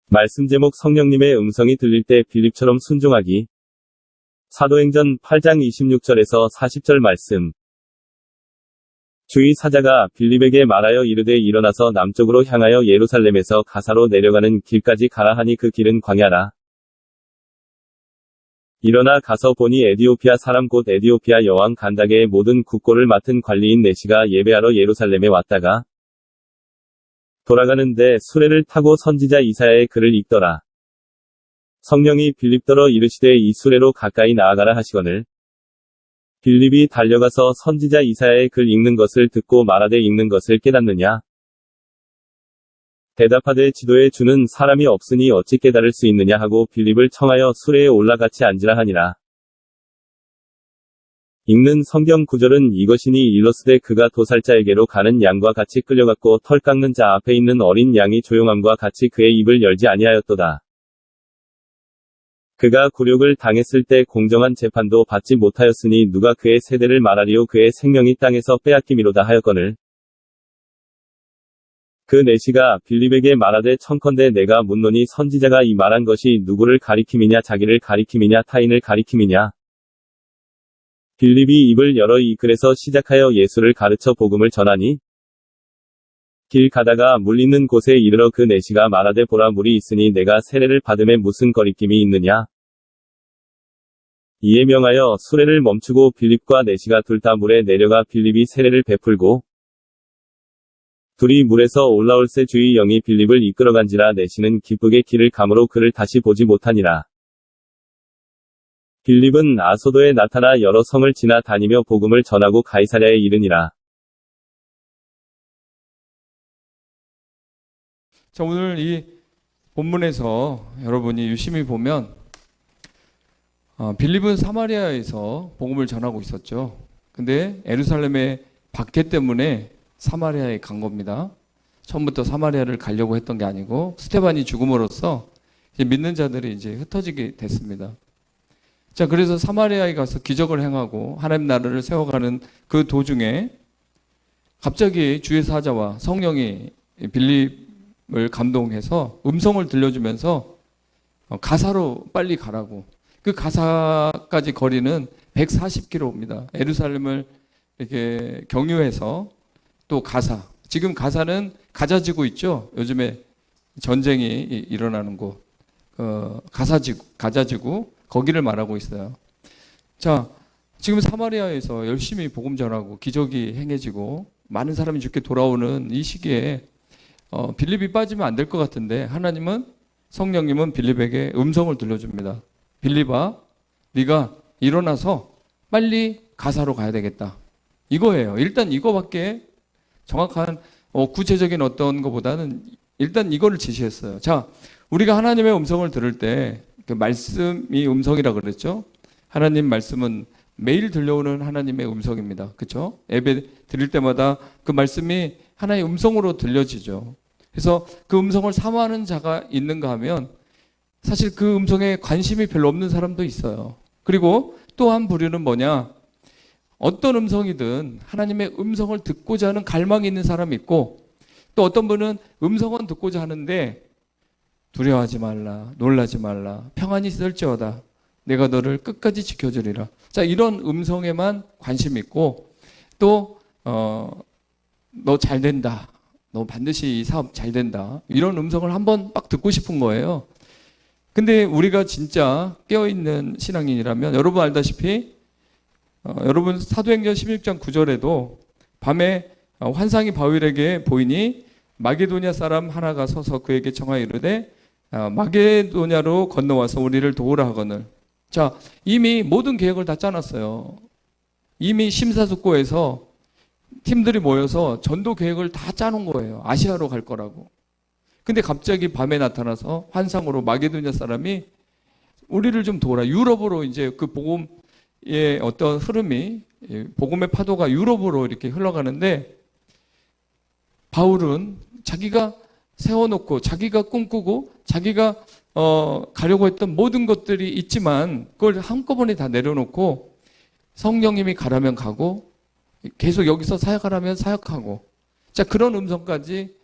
말씀 제목 성령님의 음성이 들릴 때 빌립처럼 순종하기. 사도행전 8장 26절에서 40절 말씀. 주의 사자가 빌립에게 말하여 이르되 일어나서 남쪽으로 향하여 예루살렘에서 가사로 내려가는 길까지 가라 하니 그 길은 광야라. 일어나 가서 보니 에디오피아 사람 곧 에디오피아 여왕 간다게의 모든 국고를 맡은 관리인 내시가 예배하러 예루살렘에 왔다가 돌아가는데 수레를 타고 선지자 이사야의 글을 읽더라. 성령이 빌립더러 이르시되 이 수레로 가까이 나아가라 하시거늘 빌립이 달려가서 선지자 이사야의 글 읽는 것을 듣고 말하되 읽는 것을 깨닫느냐? 대답하되 지도에 주는 사람이 없으니 어찌 깨달을 수 있느냐 하고 빌립을 청하여 수레에 올라같이 앉으라 하니라. 읽는 성경 구절은 이것이니 일러스되 그가 도살자에게로 가는 양과 같이 끌려갔고 털 깎는 자 앞에 있는 어린 양이 조용함과 같이 그의 입을 열지 아니하였도다. 그가 굴욕을 당했을 때 공정한 재판도 받지 못하였으니 누가 그의 세대를 말하리요 그의 생명이 땅에서 빼앗김이로다 하였거늘 그 내시가 빌립에게 말하되 청컨대 내가 묻노니 선지자가 이 말한 것이 누구를 가리킴이냐 자기를 가리킴이냐 타인을 가리킴이냐. 빌립이 입을 열어 이 글에서 시작하여 예수를 가르쳐 복음을 전하니 길 가다가 물 있는 곳에 이르러 그 내시가 말하되 보라 물이 있으니 내가 세례를 받음에 무슨 거리낌이 있느냐. 이에 명하여 수레를 멈추고 빌립과 내시가 둘 다 물에 내려가 빌립이 세례를 베풀고 둘이 물에서 올라올새 주의 영이 빌립을 이끌어간지라 내시는 기쁘게 길을 가므로 그를 다시 보지 못하니라. 빌립은 아소도에 나타나 여러 성을 지나 다니며 복음을 전하고 가이사랴에 이르니라. 자, 오늘 이 본문에서 여러분이 유심히 보면 빌립은 사마리아에서 복음을 전하고 있었죠. 근데 예루살렘의 박해 때문에 사마리아에 간 겁니다. 처음부터 사마리아를 가려고 했던 게 아니고 스테반이 죽음으로써 이제 믿는 자들이 이제 흩어지게 됐습니다. 자, 그래서 사마리아에 가서 기적을 행하고 하나님 나라를 세워가는 그 도중에 갑자기 주의 사자와 성령이 빌립을 감동해서 음성을 들려주면서 가사로 빨리 가라고. 그 가사까지 거리는 140km입니다. 예루살렘을 이렇게 경유해서 또 가사. 지금 가사는 가자지구 있죠? 요즘에 전쟁이 일어나는 곳. 가자지구. 거기를 말하고 있어요. 자, 지금 사마리아에서 열심히 복음 전하고 기적이 행해지고 많은 사람이 죽게 돌아오는 이 시기에 빌립이 빠지면 안 될 것 같은데 하나님은 성령님은 빌립에게 음성을 들려줍니다. 빌립아, 네가 일어나서 빨리 가사로 가야 되겠다. 이거예요. 일단 이거밖에 정확한 구체적인 어떤 것보다는 일단 이거를 지시했어요. 자, 우리가 하나님의 음성을 들을 때 그 말씀이 음성이라 그랬죠. 하나님 말씀은 매일 들려오는 하나님의 음성입니다. 그렇죠? 예배 드릴 때마다 그 말씀이 하나의 음성으로 들려지죠. 그래서 그 음성을 사모하는 자가 있는가 하면 사실 그 음성에 관심이 별로 없는 사람도 있어요. 그리고 또 한 부류는 뭐냐? 어떤 음성이든 하나님의 음성을 듣고자 하는 갈망이 있는 사람이 있고 또 어떤 분은 음성은 듣고자 하는데 두려워하지 말라, 놀라지 말라, 평안히 있을지어다. 내가 너를 끝까지 지켜주리라. 자, 이런 음성에만 관심이 있고 또 너 잘 된다. 너 반드시 이 사업 잘 된다. 이런 음성을 한번 막 듣고 싶은 거예요. 근데 우리가 진짜 깨어있는 신앙인이라면 여러분 알다시피 여러분 사도행전 16장 9절에도 밤에 환상이 바울에게 보이니 마게도냐 사람 하나가 서서 그에게 청하여 이르되 마게도냐로 건너와서 우리를 도우라 하거늘. 자, 이미 모든 계획을 다 짜놨어요. 이미 심사숙고해서 팀들이 모여서 전도 계획을 다 짜놓은 거예요. 아시아로 갈 거라고. 근데 갑자기 밤에 나타나서 환상으로 마게도냐 사람이 우리를 좀 도우라. 유럽으로 이제 그 복음의 어떤 흐름이 복음의 파도가 유럽으로 이렇게 흘러가는데 바울은 자기가 세워놓고 자기가 꿈꾸고 자기가 가려고 했던 모든 것들이 있지만 그걸 한꺼번에 다 내려놓고 성령님이 가라면 가고 계속 여기서 사역하라면 사역하고 자 그런 음성까지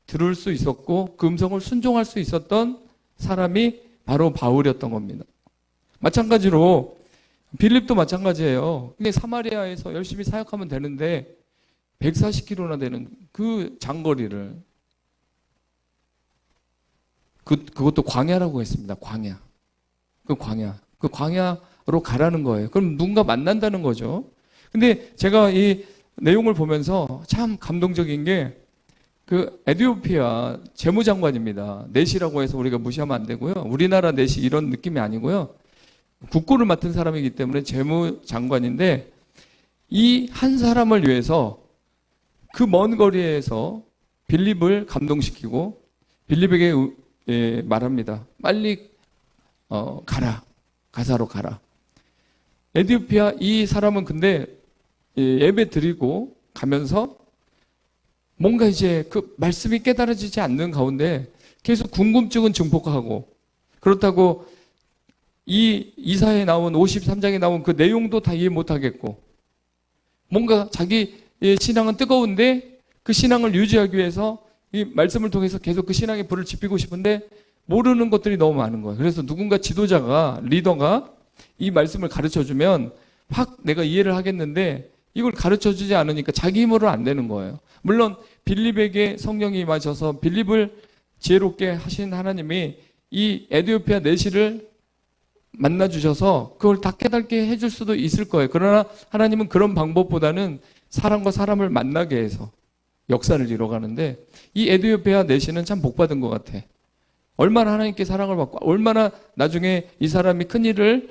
들을 수 있었고 그 음성을 순종할 수 있었던 사람이 바로 바울이었던 겁니다. 마찬가지로 빌립도 마찬가지예요. 그게 사마리아에서 열심히 사역하면 되는데 140km나 되는 그 장거리를 그것도 광야라고 했습니다. 광야. 그 광야로 가라는 거예요. 그럼 누군가 만난다는 거죠. 근데 제가 이 내용을 보면서 참 감동적인 게 그 에티오피아 재무장관입니다. 내시라고 해서 우리가 무시하면 안 되고요. 우리나라 내시 이런 느낌이 아니고요. 국고를 맡은 사람이기 때문에 재무장관인데 이 한 사람을 위해서 그 먼 거리에서 빌립을 감동시키고 빌립에게 말합니다. 빨리 가라. 가사로 가라. 에티오피아 이 사람은 근데 예배 드리고 가면서 뭔가 이제 그 말씀이 깨달아지지 않는 가운데 계속 궁금증은 증폭하고 그렇다고 이 이사에 나온 53장에 나온 그 내용도 다 이해 못하겠고 뭔가 자기 신앙은 뜨거운데 그 신앙을 유지하기 위해서 이 말씀을 통해서 계속 그 신앙에 불을 지피고 싶은데 모르는 것들이 너무 많은 거예요. 그래서 누군가 지도자가 리더가 이 말씀을 가르쳐주면 확 내가 이해를 하겠는데 이걸 가르쳐주지 않으니까 자기 힘으로 안 되는 거예요. 물론 빌립에게 성령이 임하셔서 빌립을 지혜롭게 하신 하나님이 이 에티오피아 내시를 만나주셔서 그걸 다 깨닫게 해줄 수도 있을 거예요. 그러나 하나님은 그런 방법보다는 사람과 사람을 만나게 해서 역사를 이뤄가는데 이 에티오피아 내시는 참 복받은 것 같아. 얼마나 하나님께 사랑을 받고 얼마나 나중에 이 사람이 큰 일을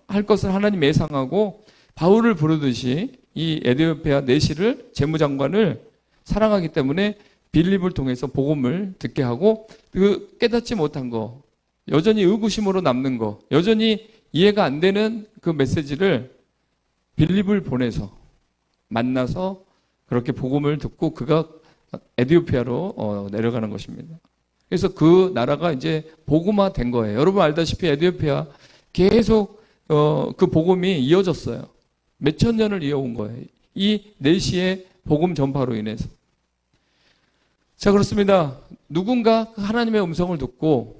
할 것을 하나님 예상하고 바울을 부르듯이 이 에티오피아 내시를 재무장관을 사랑하기 때문에 빌립을 통해서 복음을 듣게 하고 그 깨닫지 못한 거 여전히 의구심으로 남는 거 여전히 이해가 안 되는 그 메시지를 빌립을 보내서 만나서 그렇게 복음을 듣고 그가 에티오피아로 내려가는 것입니다. 그래서 그 나라가 이제 복음화 된 거예요. 여러분 알다시피 에티오피아 계속 그 복음이 이어졌어요. 몇천 년을 이어온 거예요. 이 내시의 복음 전파로 인해서. 자, 그렇습니다. 누군가 하나님의 음성을 듣고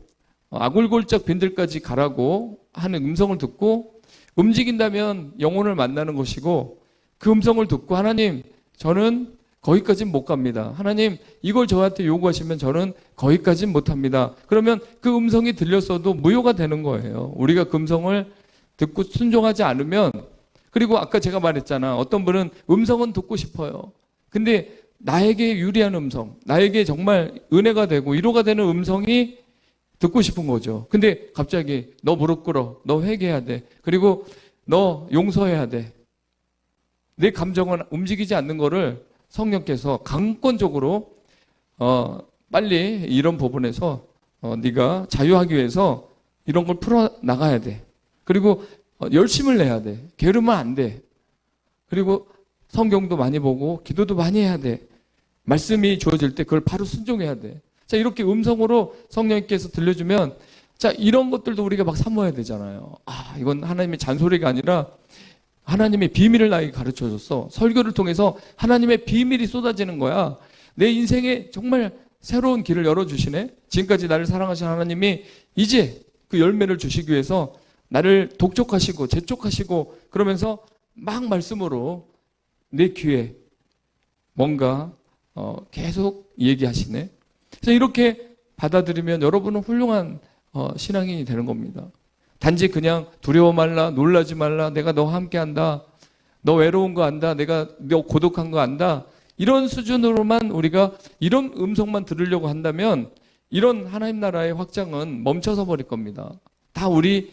아굴골짝 빈들까지 가라고 하는 음성을 듣고 움직인다면 영혼을 만나는 것이고 그 음성을 듣고 하나님 저는 거기까지는 못 갑니다. 하나님 이걸 저한테 요구하시면 저는 거기까지는 못합니다. 그러면 그 음성이 들렸어도 무효가 되는 거예요. 우리가 그 음성을 듣고 순종하지 않으면 그리고 아까 제가 말했잖아. 어떤 분은 음성은 듣고 싶어요. 근데 나에게 유리한 음성, 나에게 정말 은혜가 되고 위로가 되는 음성이 듣고 싶은 거죠. 근데 갑자기 너 무릎 꿇어, 너 회개해야 돼. 그리고 너 용서해야 돼. 내 감정은 움직이지 않는 거를 성령께서 강권적으로 빨리 이런 부분에서 네가 자유하기 위해서 이런 걸 풀어 나가야 돼. 그리고 열심을 내야 돼. 게으르면 안 돼. 그리고 성경도 많이 보고 기도도 많이 해야 돼. 말씀이 주어질 때 그걸 바로 순종해야 돼. 자, 이렇게 음성으로 성령님께서 들려주면 자, 이런 것들도 우리가 막 사모해야 되잖아요. 아, 이건 하나님의 잔소리가 아니라 하나님의 비밀을 나에게 가르쳐 줬어. 설교를 통해서 하나님의 비밀이 쏟아지는 거야. 내 인생에 정말 새로운 길을 열어주시네. 지금까지 나를 사랑하신 하나님이 이제 그 열매를 주시기 위해서 나를 독촉하시고 재촉하시고 그러면서 막 말씀으로 내 귀에 뭔가 계속 얘기하시네. 그래서 이렇게 받아들이면 여러분은 훌륭한 신앙인이 되는 겁니다. 단지 그냥 두려워 말라, 놀라지 말라, 내가 너와 함께 한다, 너 외로운 거 안다, 너 고독한 거 안다, 이런 수준으로만 우리가 이런 음성만 들으려고 한다면 이런 하나님 나라의 확장은 멈춰서 버릴 겁니다. 다 우리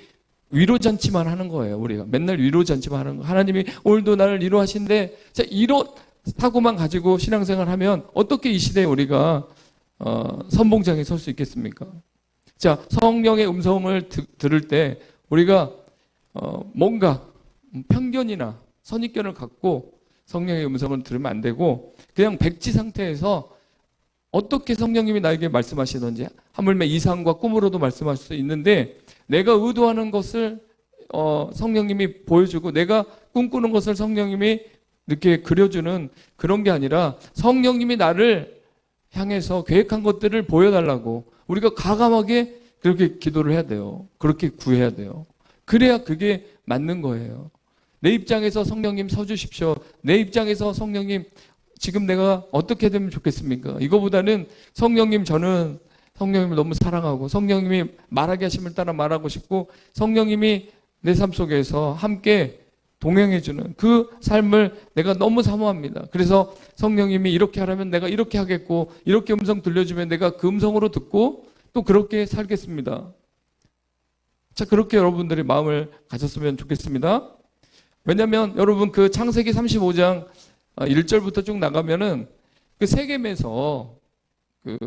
위로잔치만 하는 거예요. 우리가 맨날 위로잔치만 하는 거. 하나님이 오늘도 나를 위로하신대. 자, 이런 사고만 가지고 신앙생활 하면 어떻게 이 시대에 우리가 선봉장에 설 수 있겠습니까? 자, 성령의 음성을 들을 때 우리가 뭔가 편견이나 선입견을 갖고 성령의 음성을 들으면 안 되고 그냥 백지 상태에서 어떻게 성령님이 나에게 말씀하시든지 하물며 이상과 꿈으로도 말씀하실 수 있는데 내가 의도하는 것을 성령님이 보여주고 내가 꿈꾸는 것을 성령님이 이렇게 그려주는 그런 게 아니라 성령님이 나를 향해서 계획한 것들을 보여달라고 우리가 과감하게 그렇게 기도를 해야 돼요. 그렇게 구해야 돼요. 그래야 그게 맞는 거예요. 내 입장에서 성령님 서주십시오. 내 입장에서 성령님 지금 내가 어떻게 되면 좋겠습니까? 이거보다는 성령님 저는 성령님을 너무 사랑하고 성령님이 말하게 하심을 따라 말하고 싶고 성령님이 내 삶 속에서 함께 동행해주는 그 삶을 내가 너무 사모합니다. 그래서 성령님이 이렇게 하라면 내가 이렇게 하겠고 이렇게 음성 들려주면 내가 그 음성으로 듣고 또 그렇게 살겠습니다. 자, 그렇게 여러분들이 마음을 가졌으면 좋겠습니다. 왜냐하면 여러분 그 창세기 35장 1절부터 쭉 나가면은 그 세겜에서 그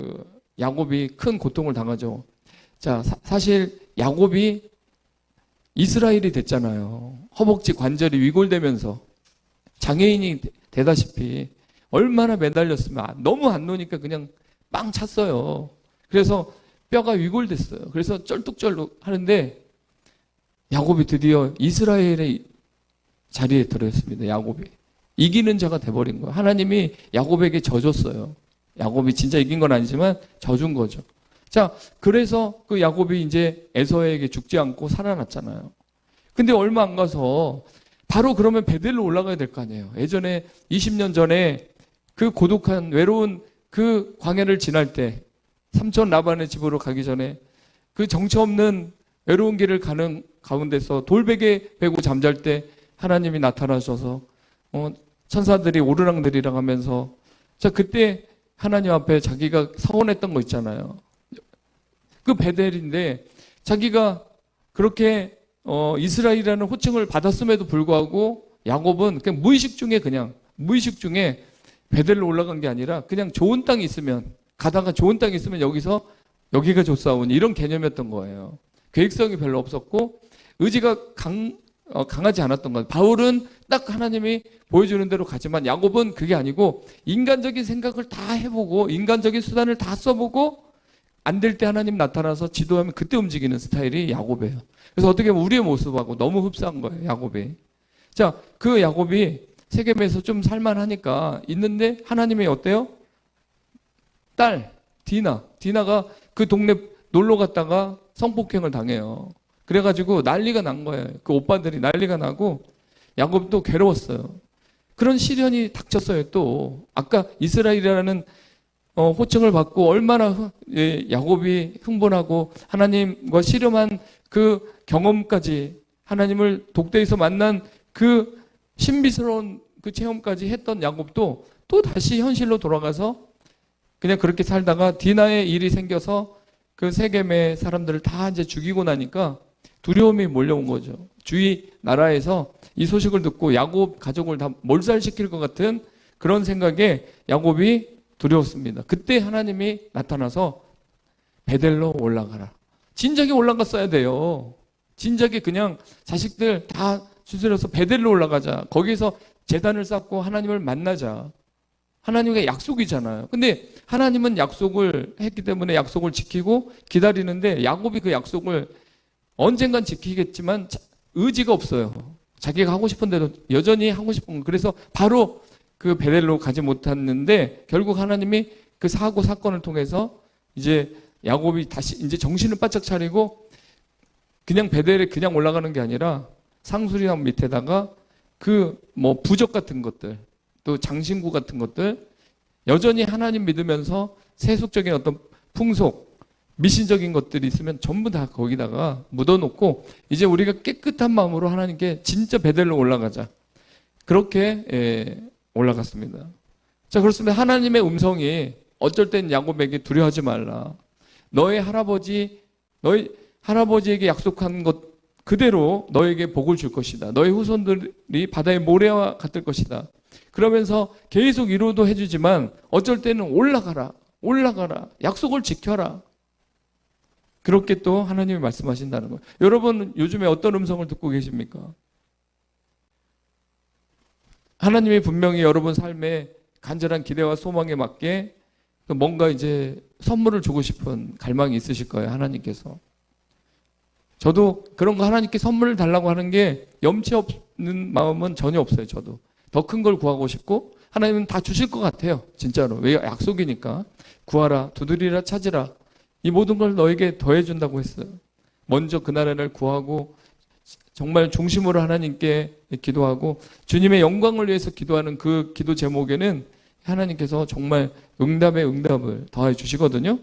야곱이 큰 고통을 당하죠. 자, 사실 야곱이 이스라엘이 됐잖아요. 허벅지 관절이 위골되면서 장애인이 되다시피 얼마나 매달렸으면 너무 안 노니까 그냥 빵 찼어요. 그래서 뼈가 위골됐어요. 그래서 쩔뚝쩔뚝 하는데 야곱이 드디어 이스라엘의 자리에 들어있습니다. 야곱이 이기는 자가 돼버린 거예요. 하나님이 야곱에게 져줬어요. 야곱이 진짜 이긴 건 아니지만 져준 거죠. 자, 그래서 그 야곱이 이제 에서에게 죽지 않고 살아났잖아요. 근데 얼마 안 가서 바로 그러면 베델로 올라가야 될 거 아니에요. 예전에 20년 전에 그 고독한 외로운 그 광야를 지날 때 삼촌 라반의 집으로 가기 전에 그 정처 없는 외로운 길을 가는 가운데서 돌베개 베고 잠잘 때 하나님이 나타나셔서 천사들이 오르락내리락 하면서 자, 그때 하나님 앞에 자기가 서원했던 거 있잖아요. 그 베델인데 자기가 그렇게 이스라엘이라는 호칭을 받았음에도 불구하고 야곱은 그냥 무의식 중에 베델로 올라간 게 아니라 그냥 좋은 땅이 있으면 가다가 좋은 땅이 있으면 여기가 좋사오니 이런 개념이었던 거예요. 계획성이 별로 없었고 의지가 강하지 않았던 거예요. 바울은 딱 하나님이 보여주는 대로 가지만 야곱은 그게 아니고 인간적인 생각을 다 해보고 인간적인 수단을 다 써보고 안 될 때 하나님 나타나서 지도하면 그때 움직이는 스타일이 야곱이에요. 그래서 어떻게 보면 우리의 모습하고 너무 흡사한 거예요. 야곱이. 자, 그 야곱이 세겜에서 좀 살만하니까 있는데 하나님이 어때요? 딸 디나가 그 동네 놀러 갔다가 성폭행을 당해요. 그래가지고 난리가 난 거예요. 그 오빠들이 난리가 나고 야곱도 괴로웠어요. 그런 시련이 닥쳤어요. 또 아까 이스라엘이라는 호칭을 받고 얼마나 야곱이 흥분하고 하나님과 씨름한 그 경험까지 하나님을 독대에서 만난 그 신비스러운 그 체험까지 했던 야곱도 또 다시 현실로 돌아가서 그냥 그렇게 살다가 디나의 일이 생겨서 그 세겜의 사람들을 다 이제 죽이고 나니까 두려움이 몰려온 거죠. 주위 나라에서 이 소식을 듣고 야곱 가족을 다 몰살시킬 것 같은 그런 생각에 야곱이 두려웠습니다. 그때 하나님이 나타나서 베델로 올라가라. 진작에 올라갔어야 돼요. 진작에 그냥 자식들 다 추스려서 베델로 올라가자. 거기서 제단을 쌓고 하나님을 만나자. 하나님의 약속이잖아요. 근데 하나님은 약속을 했기 때문에 약속을 지키고 기다리는데 야곱이 그 약속을 언젠간 지키겠지만 의지가 없어요. 자기가 하고 싶은 대로 여전히 하고 싶은 거. 그래서 바로 그 베델로 가지 못했는데 결국 하나님이 그 사건을 통해서 이제 야곱이 다시 이제 정신을 바짝 차리고 그냥 베델에 그냥 올라가는 게 아니라 상수리나무 밑에다가 그 뭐 부적 같은 것들 또 장신구 같은 것들 여전히 하나님 믿으면서 세속적인 어떤 풍속 미신적인 것들이 있으면 전부 다 거기다가 묻어놓고 이제 우리가 깨끗한 마음으로 하나님께 진짜 베델로 올라가자. 그렇게 올라갔습니다. 자, 그렇습니다. 하나님의 음성이 어쩔 땐 야곱에게 두려워하지 말라. 너희 할아버지에게 약속한 것 그대로 너에게 복을 줄 것이다. 너희 후손들이 바다의 모래와 같을 것이다. 그러면서 계속 위로도 해주지만 어쩔 때는 올라가라. 약속을 지켜라. 그렇게 또 하나님이 말씀하신다는 거예요. 여러분 요즘에 어떤 음성을 듣고 계십니까? 하나님이 분명히 여러분 삶에 간절한 기대와 소망에 맞게 뭔가 이제 선물을 주고 싶은 갈망이 있으실 거예요. 하나님께서. 저도 그런 거 하나님께 선물을 달라고 하는 게 염치 없는 마음은 전혀 없어요. 저도. 더 큰 걸 구하고 싶고 하나님은 다 주실 것 같아요. 진짜로. 왜 약속이니까. 구하라, 두드리라, 찾으라. 이 모든 걸 너에게 더해준다고 했어요. 먼저 그 나라를 구하고 정말 중심으로 하나님께 기도하고 주님의 영광을 위해서 기도하는 그 기도 제목에는 하나님께서 정말 응답의 응답을 더해 주시거든요.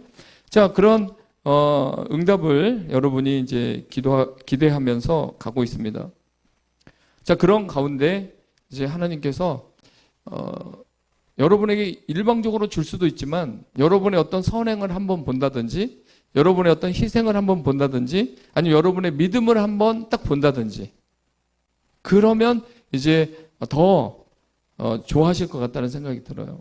자, 그런 응답을 여러분이 이제 기대하면서 가고 있습니다. 자, 그런 가운데 이제 하나님께서 여러분에게 일방적으로 줄 수도 있지만 여러분의 어떤 선행을 한번 본다든지 여러분의 어떤 희생을 한번 본다든지 아니면 여러분의 믿음을 한번 딱 본다든지 그러면 이제 더 좋아하실 것 같다는 생각이 들어요.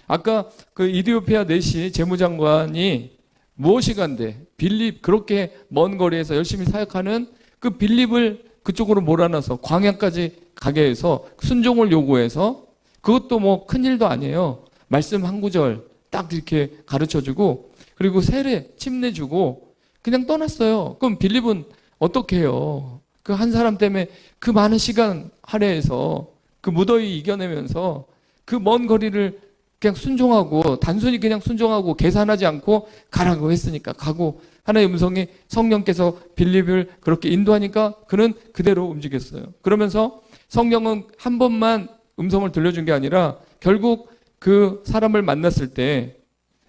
아까 그 이디오피아 내시 재무장관이 무엇이 간데 빌립 그렇게 먼 거리에서 열심히 사역하는 그 빌립을 그쪽으로 몰아넣어서 광야까지 가게 해서 순종을 요구해서 그것도 뭐 큰일도 아니에요. 말씀 한 구절 딱 이렇게 가르쳐주고 그리고 세례 침 내주고 그냥 떠났어요. 그럼 빌립은 어떻게 해요? 그 한 사람 때문에 그 많은 시간 할애해서 그 무더위 이겨내면서 그 먼 거리를 그냥 순종하고 단순히 그냥 순종하고 계산하지 않고 가라고 했으니까 가고 하나님의 음성이 성령께서 빌립을 그렇게 인도하니까 그는 그대로 움직였어요. 그러면서 성령은 한 번만 음성을 들려준 게 아니라 결국 그 사람을 만났을 때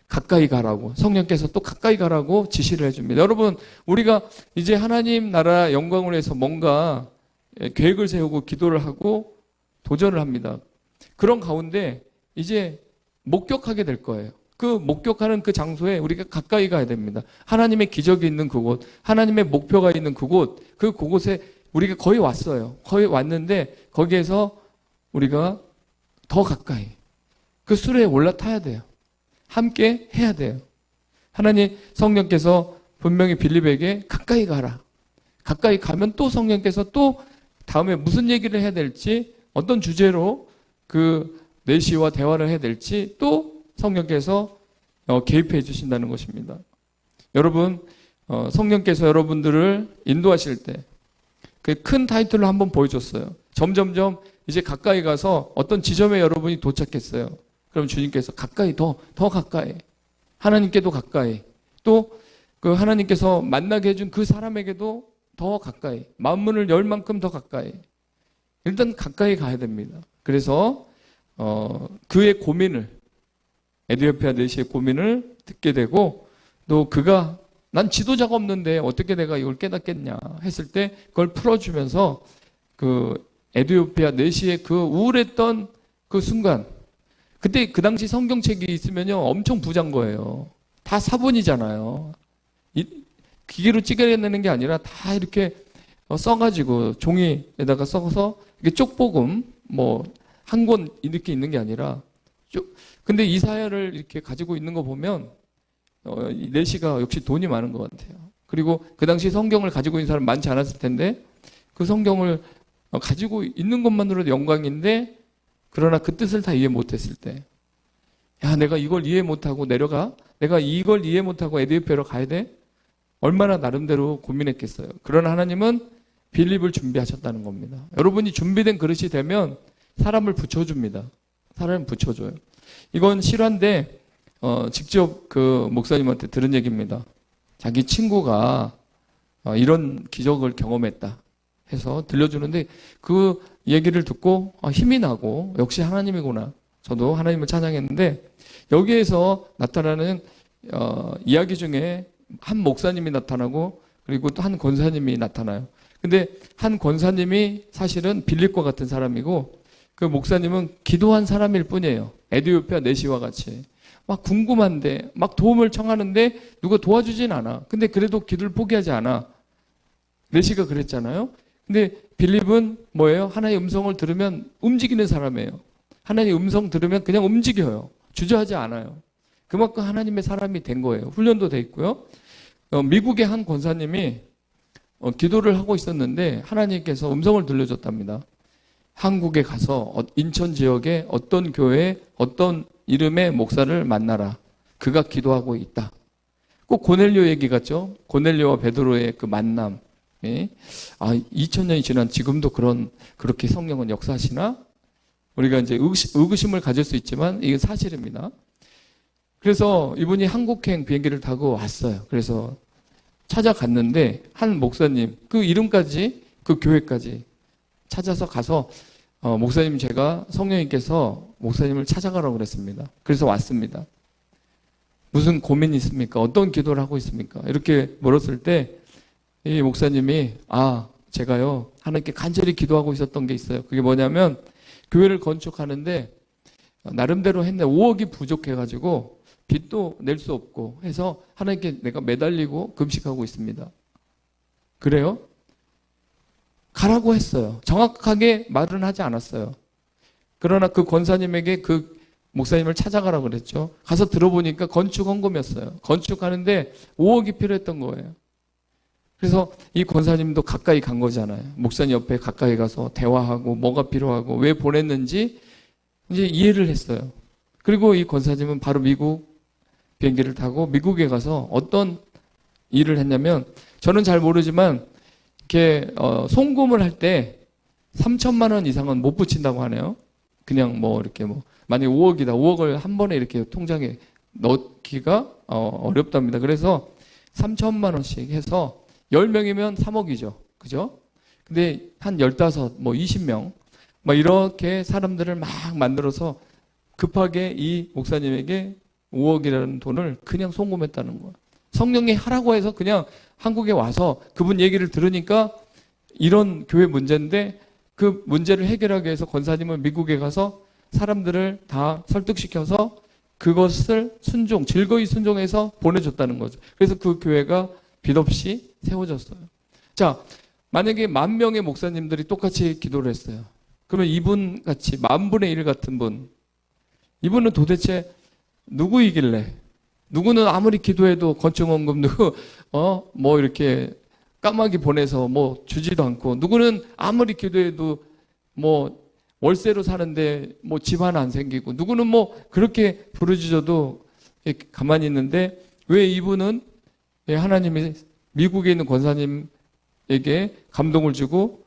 가까이 가라고 성령께서 또 가까이 가라고 지시를 해줍니다. 여러분 우리가 이제 하나님 나라 영광을 위해서 뭔가 계획을 세우고 기도를 하고 도전을 합니다. 그런 가운데 이제 목격하게 될 거예요. 그 목격하는 그 장소에 우리가 가까이 가야 됩니다. 하나님의 기적이 있는 그곳, 하나님의 목표가 있는 그곳, 그곳에 우리가 거의 왔어요. 거의 왔는데 거기에서 우리가 더 가까이 그 수레에 올라타야 돼요. 함께 해야 돼요. 하나님 성령께서 분명히 빌립에게 가까이 가라. 가까이 가면 또 성령께서 또 다음에 무슨 얘기를 해야 될지 어떤 주제로 그 내시와 대화를 해야 될지 또 성령께서 개입해 주신다는 것입니다. 여러분 성령께서 여러분들을 인도하실 때 그 큰 타이틀로 한번 보여줬어요. 점점점 이제 가까이 가서 어떤 지점에 여러분이 도착했어요. 그럼 주님께서 가까이 더 가까이 하나님께도 가까이 또 그 하나님께서 만나게 해준 그 사람에게도 더 가까이 마음문을 열 만큼 더 가까이 일단 가까이 가야 됩니다. 그래서 그의 고민을 에디오피아 내시의 고민을 듣게 되고 또 그가 난 지도자가 없는데 어떻게 내가 이걸 깨닫겠냐 했을 때 그걸 풀어주면서 그 에디오피아 내시의 그 우울했던 그 순간 그때 그 당시 성경책이 있으면요 엄청 부자인 거예요. 다 사본이잖아요. 기계로 찌개내는 게 아니라 다 이렇게 써가지고 종이에다가 써서 이게 쪽복음 뭐 한 권 이렇게 있는 게 아니라 근데 이 사연을 이렇게 가지고 있는 거 보면 내시가 역시 돈이 많은 것 같아요. 그리고 그 당시 성경을 가지고 있는 사람 많지 않았을 텐데 그 성경을 가지고 있는 것만으로도 영광인데 그러나 그 뜻을 다 이해 못했을 때 야 내가 이걸 이해 못하고 내려가? 내가 이걸 이해 못하고 에디오피아로 가야 돼? 얼마나 나름대로 고민했겠어요. 그러나 하나님은 빌립을 준비하셨다는 겁니다. 여러분이 준비된 그릇이 되면 사람을 붙여줍니다. 사람을 붙여줘요. 이건 실화인데 직접 그 목사님한테 들은 얘기입니다. 자기 친구가 이런 기적을 경험했다 해서 들려주는데 그 얘기를 듣고 힘이 나고 역시 하나님이구나. 저도 하나님을 찬양했는데 여기에서 나타나는 이야기 중에 한 목사님이 나타나고 그리고 또 한 권사님이 나타나요. 근데 한 권사님이 사실은 빌립과 같은 사람이고 그 목사님은 기도한 사람일 뿐이에요. 에디오피아 내시와 같이. 막 궁금한데 막 도움을 청하는데 누가 도와주진 않아. 근데 그래도 기도를 포기하지 않아. 내시가 그랬잖아요. 근데 빌립은 뭐예요? 하나님의 음성을 들으면 움직이는 사람이에요. 하나님의 음성 들으면 그냥 움직여요. 주저하지 않아요. 그만큼 하나님의 사람이 된 거예요. 훈련도 돼 있고요. 미국의 한 권사님이 기도를 하고 있었는데 하나님께서 음성을 들려줬답니다. 한국에 가서 인천 지역의 어떤 교회에 어떤 이름의 목사를 만나라. 그가 기도하고 있다. 꼭 고넬료 얘기 같죠? 고넬료와 베드로의 그 만남. 2000년이 지난 지금도 그렇게 성령은 역사하시나? 우리가 이제 의구심을 가질 수 있지만 이게 사실입니다. 그래서 이분이 한국행 비행기를 타고 왔어요. 그래서 찾아갔는데 한 목사님, 그 이름까지, 그 교회까지 찾아서 가서 목사님, 제가 성령님께서 목사님을 찾아가라고 그랬습니다. 그래서 왔습니다. 무슨 고민이 있습니까? 어떤 기도를 하고 있습니까? 이렇게 물었을 때 이 목사님이 제가요 하나님께 간절히 기도하고 있었던 게 있어요. 그게 뭐냐면 교회를 건축하는데 나름대로 했는데 5억이 부족해가지고 빚도 낼 수 없고 해서 하나님께 내가 매달리고 금식하고 있습니다. 그래요? 가라고 했어요. 정확하게 말은 하지 않았어요. 그러나 그 권사님에게 그 목사님을 찾아가라고 그랬죠. 가서 들어보니까 건축 헌금이었어요. 건축하는데 5억이 필요했던 거예요. 그래서 이 권사님도 가까이 간 거잖아요. 목사님 옆에 가까이 가서 대화하고 뭐가 필요하고 왜 보냈는지 이제 이해를 했어요. 그리고 이 권사님은 바로 미국 비행기를 타고 미국에 가서 어떤 일을 했냐면, 저는 잘 모르지만 이렇게 송금을 할 때 3천만 원 이상은 못 붙인다고 하네요. 그냥 뭐 이렇게 뭐 만약에 5억이다. 5억을 한 번에 이렇게 통장에 넣기가 어렵답니다. 그래서 3천만 원씩 해서 10명이면 3억이죠. 그죠? 근데 한 15, 뭐 20명 막 이렇게 사람들을 막 만들어서 급하게 이 목사님에게 5억이라는 돈을 그냥 송금했다는 거예요. 성령이 하라고 해서 그냥 한국에 와서 그분 얘기를 들으니까 이런 교회 문제인데 그 문제를 해결하기 위해서 권사님은 미국에 가서 사람들을 다 설득시켜서 그것을 즐거이 순종해서 보내줬다는 거죠. 그래서 그 교회가 빚 없이 세워졌어요. 자, 만약에 10,000명의 목사님들이 똑같이 기도를 했어요. 그러면 이분 같이 10,000분의 1 같은 분, 이분은 도대체 누구이길래, 누구는 아무리 기도해도 건축원금도 뭐 이렇게 까마귀 보내서 뭐 주지도 않고, 누구는 아무리 기도해도 뭐 월세로 사는데 뭐 집 하나 안 생기고, 누구는 뭐 그렇게 부르짖어도 가만히 있는데 왜 이분은 하나님이 미국에 있는 권사님에게 감동을 주고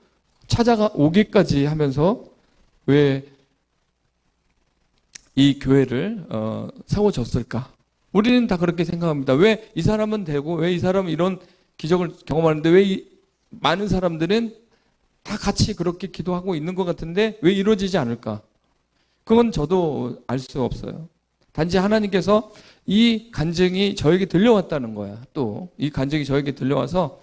찾아오기까지 하면서 왜 이 교회를 세워줬을까? 우리는 다 그렇게 생각합니다. 왜 이 사람은 되고 왜 이 사람은 이런 기적을 경험하는데 왜 많은 사람들은 다 같이 그렇게 기도하고 있는 것 같은데 왜 이루어지지 않을까? 그건 저도 알 수 없어요. 단지 하나님께서 이 간증이 저에게 들려왔다는 거야. 또 이 간증이 저에게 들려와서,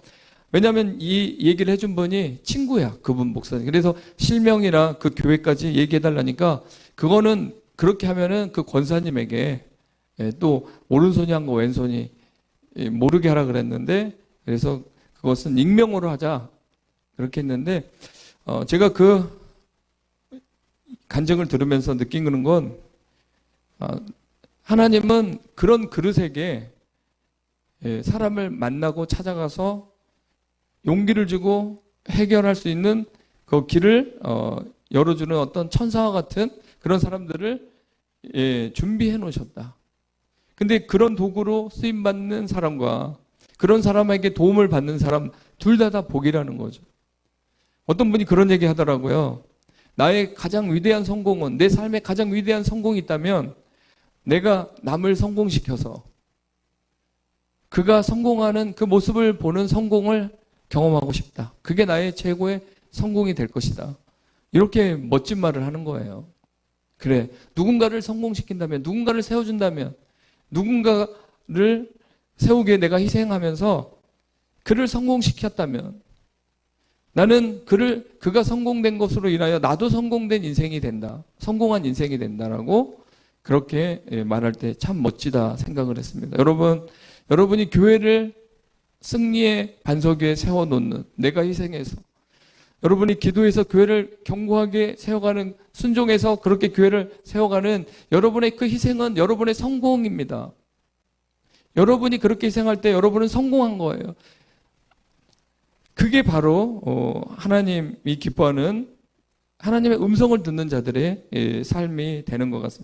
왜냐하면 이 얘기를 해준 분이 친구야, 그분 목사님. 그래서 실명이나 그 교회까지 얘기해달라니까, 그거는 그렇게 하면은 그 권사님에게 또 오른손이 한 거 왼손이 모르게 하라 그랬는데, 그래서 그것은 익명으로 하자 그렇게 했는데, 제가 그 간증을 들으면서 느끼는 건, 하나님은 그런 그릇에게 사람을 만나고 찾아가서 용기를 주고 해결할 수 있는 그 길을 열어주는 어떤 천사와 같은 그런 사람들을 준비해 놓으셨다. 근데 그런 도구로 쓰임받는 사람과 그런 사람에게 도움을 받는 사람 둘 다 복이라는 거죠. 어떤 분이 그런 얘기 하더라고요. 나의 가장 위대한 성공은, 내 삶의 가장 위대한 성공이 있다면 내가 남을 성공시켜서 그가 성공하는 그 모습을 보는 성공을 경험하고 싶다. 그게 나의 최고의 성공이 될 것이다. 이렇게 멋진 말을 하는 거예요. 그래, 누군가를 성공시킨다면, 누군가를 세워준다면, 누군가를 세우기에 내가 희생하면서 그를 성공시켰다면 나는 그가 성공된 것으로 인하여 나도 성공된 인생이 된다. 성공한 인생이 된다라고 그렇게 말할 때 참 멋지다 생각을 했습니다. 여러분이 교회를 승리의 반석 위에 세워놓는, 내가 희생해서, 여러분이 기도해서 교회를 견고하게 세워가는, 순종해서 그렇게 교회를 세워가는 여러분의 그 희생은 여러분의 성공입니다. 여러분이 그렇게 희생할 때 여러분은 성공한 거예요. 그게 바로 하나님이 기뻐하는, 하나님의 음성을 듣는 자들의 삶이 되는 것 같습니다.